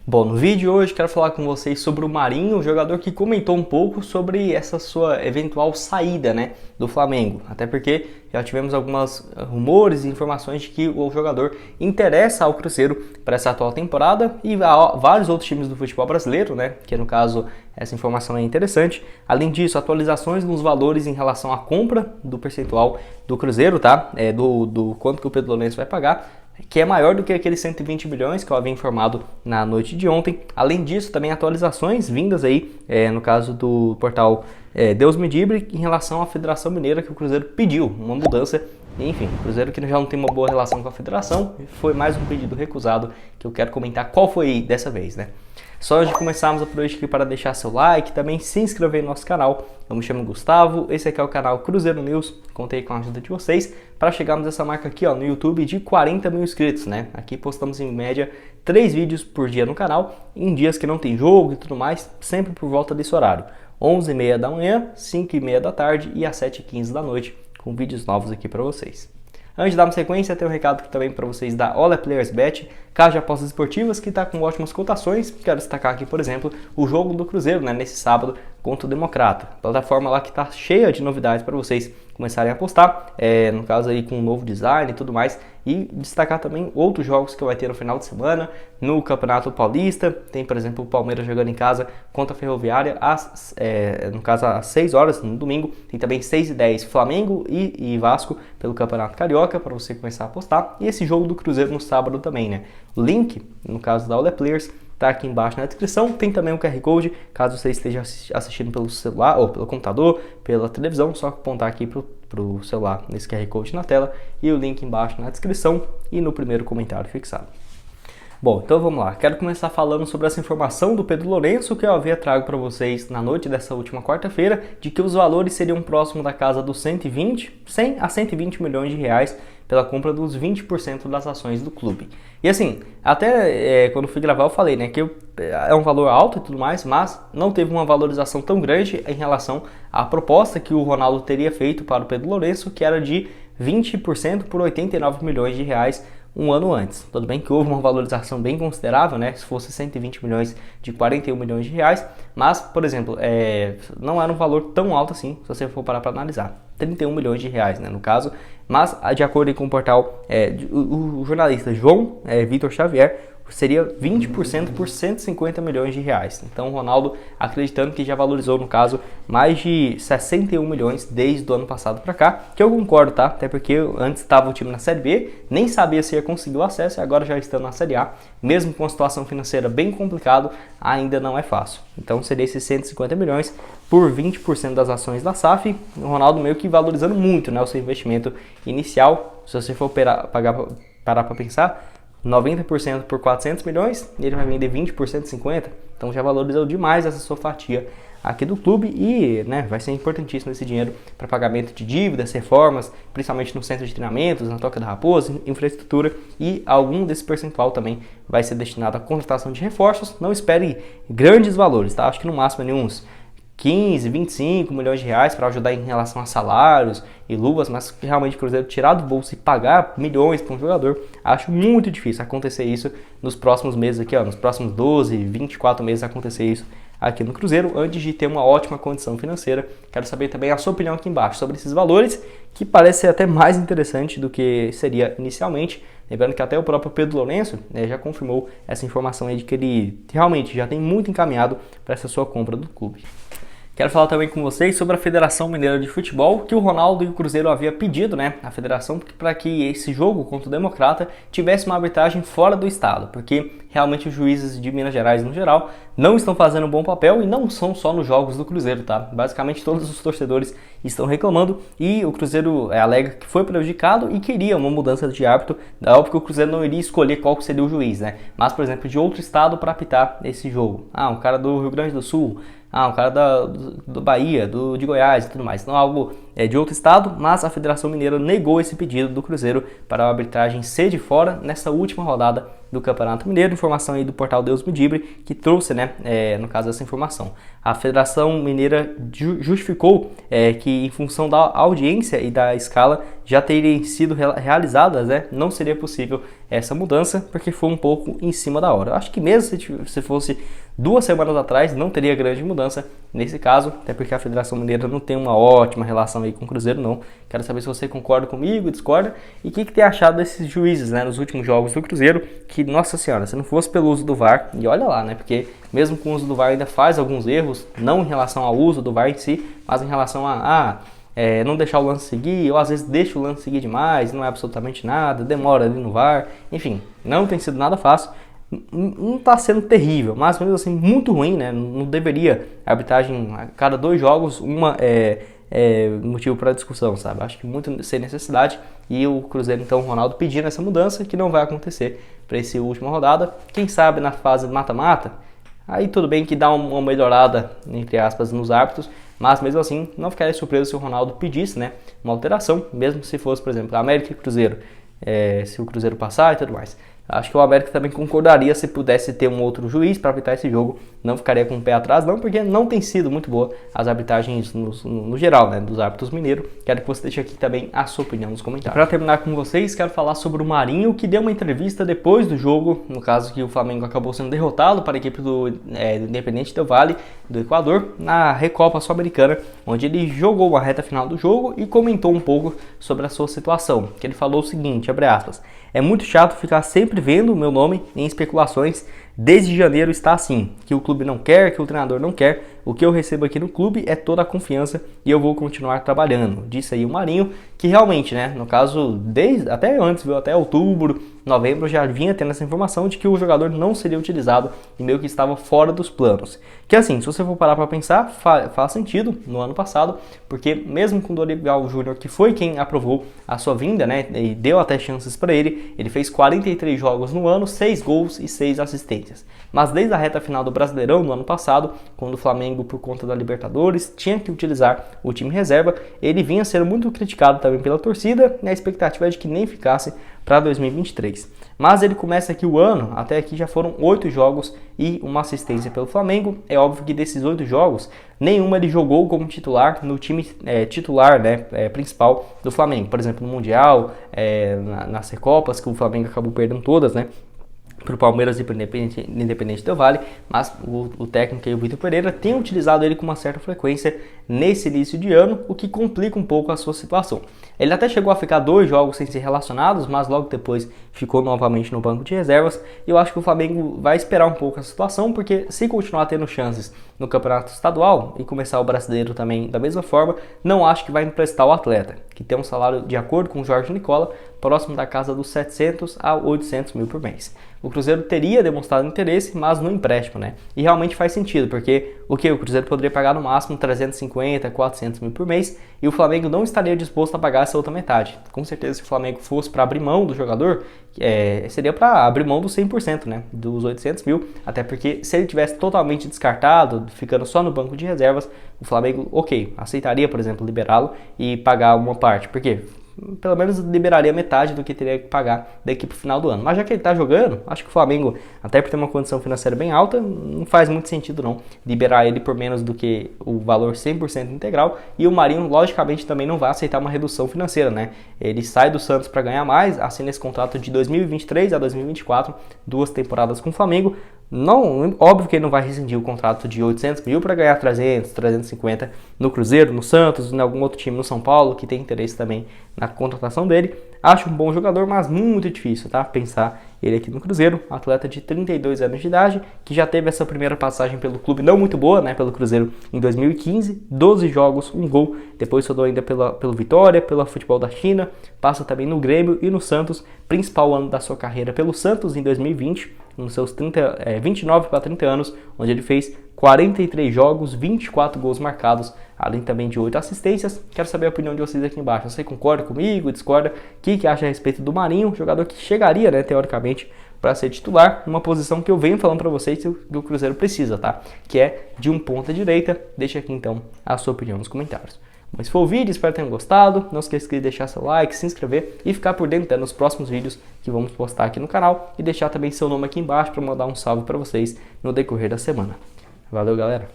Bom, no vídeo de hoje quero falar com vocês sobre o Marinho, um jogador que comentou um pouco sobre essa sua eventual saída, do Flamengo. Até porque já tivemos alguns rumores e informações de que o jogador interessa ao Cruzeiro para essa atual temporada e a vários outros times do futebol brasileiro, que no caso essa informação é interessante. Além disso, atualizações nos valores em relação à compra do percentual do Cruzeiro, tá? Do quanto que o Pedro Lourenço vai pagar, que é maior do que aqueles 120 milhões que eu havia informado na noite de ontem. Além disso, também atualizações vindas aí, no caso do portal Deus Me Livre, em relação à Federação Mineira, que o Cruzeiro pediu uma mudança. Enfim, o Cruzeiro que já não tem uma boa relação com a Federação, foi mais um pedido recusado que eu quero comentar qual foi dessa vez, Só antes de começarmos, aproveite aqui para deixar seu like e também se inscrever no nosso canal. Eu me chamo Gustavo, esse aqui é o canal Cruzeiro News, contei com a ajuda de vocês para chegarmos a essa marca aqui no YouTube de 40 mil inscritos, Aqui postamos em média 3 vídeos por dia no canal, em dias que não tem jogo e tudo mais, sempre por volta desse horário. 11h30 da manhã, 5h30 da tarde e às 7h15 da noite, com vídeos novos aqui para vocês. Antes de darmos sequência, tem um recado aqui também para vocês da All Players Bet, casa de apostas esportivas que está com ótimas cotações. Quero destacar aqui, por exemplo, o jogo do Cruzeiro, nesse sábado contra o Democrata. Plataforma lá que está cheia de novidades para vocês começarem a apostar, no caso aí com um novo design e tudo mais. E destacar também outros jogos que vai ter no final de semana, no Campeonato Paulista. Tem, por exemplo, o Palmeiras jogando em casa contra a Ferroviária, no caso às 6 horas, no domingo. Tem também 6h10 Flamengo e Vasco pelo Campeonato Carioca, para você começar a apostar. E esse jogo do Cruzeiro no sábado também, O link, no caso da All Players, tá aqui embaixo na descrição. Tem também o QR Code, caso você esteja assistindo pelo celular ou pelo computador, pela televisão, só apontar aqui pro celular nesse QR Code na tela e o link embaixo na descrição e no primeiro comentário fixado. Bom, então vamos lá. Quero começar falando sobre essa informação do Pedro Lourenço que eu havia trago para vocês na noite dessa última quarta-feira, de que os valores seriam próximos da casa dos 100 a 120 milhões de reais pela compra dos 20% das ações do clube. E assim, até quando fui gravar eu falei, que é um valor alto e tudo mais, mas não teve uma valorização tão grande em relação à proposta que o Ronaldo teria feito para o Pedro Lourenço, que era de 20% por 89 milhões de reais um ano antes. Tudo bem que houve uma valorização bem considerável, se fosse 120 milhões de 41 milhões de reais, mas, por exemplo, não era um valor tão alto assim, se você for parar para analisar. 31 milhões de reais, no caso, mas de acordo com o portal, o jornalista João Vitor Xavier, seria 20% por 150 milhões de reais. Então o Ronaldo acreditando que já valorizou, no caso, mais de 61 milhões desde o ano passado para cá, que eu concordo, tá? Até porque antes estava o time na Série B, nem sabia se ia conseguir o acesso e agora já estando na Série A, mesmo com a situação financeira bem complicada, ainda não é fácil. Então seria esses 150 milhões por 20% das ações da SAF, o Ronaldo meio que valorizando muito, o seu investimento inicial. Se você for parar para pensar, 90% por 400 milhões, e ele vai vender 20% por 50, então já valorizou demais essa sua fatia aqui do clube e vai ser importantíssimo esse dinheiro para pagamento de dívidas, reformas, principalmente no centro de treinamentos, na Toca da Raposa, infraestrutura, e algum desse percentual também vai ser destinado à contratação de reforços. Não espere grandes valores, tá? Acho que no máximo uns 15, 25 milhões de reais para ajudar em relação a salários e luvas, mas realmente o Cruzeiro tirar do bolso e pagar milhões para um jogador, acho muito difícil acontecer isso nos próximos meses aqui, nos próximos 12, 24 meses acontecer isso aqui no Cruzeiro, antes de ter uma ótima condição financeira. Quero saber também a sua opinião aqui embaixo sobre esses valores, que parece ser até mais interessante do que seria inicialmente. Lembrando que até o próprio Pedro Lourenço já confirmou essa informação aí de que ele realmente já tem muito encaminhado para essa sua compra do clube. Quero falar também com vocês sobre a Federação Mineira de Futebol, que o Ronaldo e o Cruzeiro havia pedido, a federação, para que esse jogo contra o Democrata tivesse uma arbitragem fora do estado, porque realmente os juízes de Minas Gerais, no geral, não estão fazendo um bom papel e não são só nos jogos do Cruzeiro, tá? Basicamente todos os torcedores estão reclamando e o Cruzeiro alega que foi prejudicado e queria uma mudança de árbitro. É óbvio que o Cruzeiro não iria escolher qual que seria o juiz, mas, por exemplo, de outro estado para apitar esse jogo. Um cara do Rio Grande do Sul, um cara do Bahia, de Goiás e tudo mais. Então algo de outro estado, mas a Federação Mineira negou esse pedido do Cruzeiro para a arbitragem ser de fora nessa última rodada do Campeonato Mineiro. Informação aí do portal Deus Me Livre que trouxe, né, no caso, essa informação. A Federação Mineira justificou que, em função da audiência e da escala já terem sido realizadas, né, não seria possível essa mudança, porque foi um pouco em cima da hora. Eu acho que mesmo se fosse 2 semanas atrás, não teria grande mudança nesse caso, até porque a Federação Mineira não tem uma ótima relação aí com o Cruzeiro, não. Quero saber se você concorda comigo, discorda, e o que tem achado desses juízes, né, nos últimos jogos do Cruzeiro, que, nossa senhora, se não fosse pelo uso do VAR, e olha lá, né, porque mesmo com o uso do VAR ainda faz alguns erros, não em relação ao uso do VAR em si, mas em relação não deixar o lance seguir, ou às vezes deixa o lance seguir demais, não é absolutamente nada, demora ali no VAR, enfim, não tem sido nada fácil. Não está sendo terrível, mas mesmo assim muito ruim, né? Não deveria a arbitragem a cada 2 jogos uma motivo para discussão, sabe? Acho que muito sem necessidade, e o Cruzeiro, então, o Ronaldo pedindo essa mudança que não vai acontecer para essa última rodada. Quem sabe na fase mata-mata, aí tudo bem que dá uma melhorada, entre aspas, nos árbitros, mas mesmo assim não ficaria surpreso se o Ronaldo pedisse, né, uma alteração, mesmo se fosse, por exemplo, América e Cruzeiro, se o Cruzeiro passar e tudo mais. Acho que o América também concordaria se pudesse ter um outro juiz para arbitrar esse jogo. Não ficaria com o pé atrás, não, porque não tem sido muito boa as arbitragens no geral, né, dos árbitros mineiros. Quero que você deixe aqui também a sua opinião nos comentários. Para terminar com vocês, quero falar sobre o Marinho, que deu uma entrevista depois do jogo, no caso que o Flamengo acabou sendo derrotado para a equipe do Independente Del Valle, do Equador, na Recopa Sul-Americana, onde ele jogou a reta final do jogo e comentou um pouco sobre a sua situação. Que ele falou o seguinte, abre aspas: "É muito chato ficar sempre vendo o meu nome em especulações. Desde janeiro está assim, que o clube não quer, que o treinador não quer. O que eu recebo aqui no clube é toda a confiança e eu vou continuar trabalhando", disse aí o Marinho, que realmente, né, no caso, até antes, viu, até outubro, novembro, já vinha tendo essa informação de que o jogador não seria utilizado e meio que estava fora dos planos. Que assim, se você for parar para pensar, faz sentido no ano passado, porque mesmo com o Dorival Júnior, que foi quem aprovou a sua vinda, né, e deu até chances para ele fez 43 jogos no ano, 6 gols e 6 assistências. Mas desde a reta final do Brasileirão no ano passado, quando o Flamengo, por conta da Libertadores, tinha que utilizar o time reserva, ele vinha sendo muito criticado também pela torcida, e a expectativa é de que nem ficasse para 2023. Mas ele começa aqui o ano, até aqui já foram 8 jogos e uma assistência pelo Flamengo. É óbvio que desses 8 jogos, nenhuma ele jogou como titular no time titular, né, principal do Flamengo. Por exemplo, no Mundial, nas Recopas, que o Flamengo acabou perdendo todas, né, para o Palmeiras e para o Independente Del Valle, mas o técnico aí, o Vitor Pereira, tem utilizado ele com uma certa frequência nesse início de ano, o que complica um pouco a sua situação. Ele até chegou a ficar 2 jogos sem ser relacionados, mas logo depois ficou novamente no banco de reservas, e eu acho que o Flamengo vai esperar um pouco a situação, porque se continuar tendo chances no campeonato estadual e começar o brasileiro também da mesma forma, não acho que vai emprestar o atleta, que tem um salário, de acordo com o Jorge Nicola, próximo da casa dos 700 a 800 mil por mês. O Cruzeiro teria demonstrado interesse, mas no empréstimo, né? E realmente faz sentido, porque o Cruzeiro poderia pagar no máximo 350, 400 mil por mês, e o Flamengo não estaria disposto a pagar essa outra metade. Com certeza, se o Flamengo fosse para abrir mão do jogador, seria para abrir mão dos 100%, né? Dos 800 mil, até porque se ele tivesse totalmente descartado, ficando só no banco de reservas, o Flamengo, aceitaria, por exemplo, liberá-lo e pagar uma parte. Por quê? Pelo menos liberaria metade do que teria que pagar daqui para o final do ano. Mas já que ele está jogando, acho que o Flamengo, até por ter uma condição financeira bem alta, não faz muito sentido não liberar ele por menos do que o valor 100% integral. E o Marinho, logicamente, também não vai aceitar uma redução financeira, né? Ele sai do Santos para ganhar mais, assina esse contrato de 2023 a 2024, 2 temporadas com o Flamengo. Não, óbvio que ele não vai rescindir o contrato de 800 mil para ganhar 300, 350 no Cruzeiro, no Santos, em algum outro time no São Paulo, que tem interesse também na contratação dele. Acho um bom jogador, mas muito difícil, tá? Pensar ele aqui no Cruzeiro, atleta de 32 anos de idade, que já teve essa primeira passagem pelo clube não muito boa, né? Pelo Cruzeiro em 2015, 12 jogos, 1 gol, depois rodou ainda pelo Vitória, pelo futebol da China, passa também no Grêmio e no Santos, principal ano da sua carreira pelo Santos em 2020, nos seus 29 para 30 anos, onde ele fez 43 jogos, 24 gols marcados, além também de 8 assistências. Quero saber a opinião de vocês aqui embaixo. Você concorda comigo, discorda? O que acha a respeito do Marinho, jogador que chegaria, né, teoricamente, para ser titular, numa posição que eu venho falando para vocês que o Cruzeiro precisa, tá? Que é de um ponta direita. Deixa aqui então a sua opinião nos comentários. Esse foi o vídeo, espero que tenham gostado. Não esqueça de deixar seu like, se inscrever e ficar por dentro nos próximos vídeos que vamos postar aqui no canal. E deixar também seu nome aqui embaixo para mandar um salve para vocês no decorrer da semana. Valeu, galera!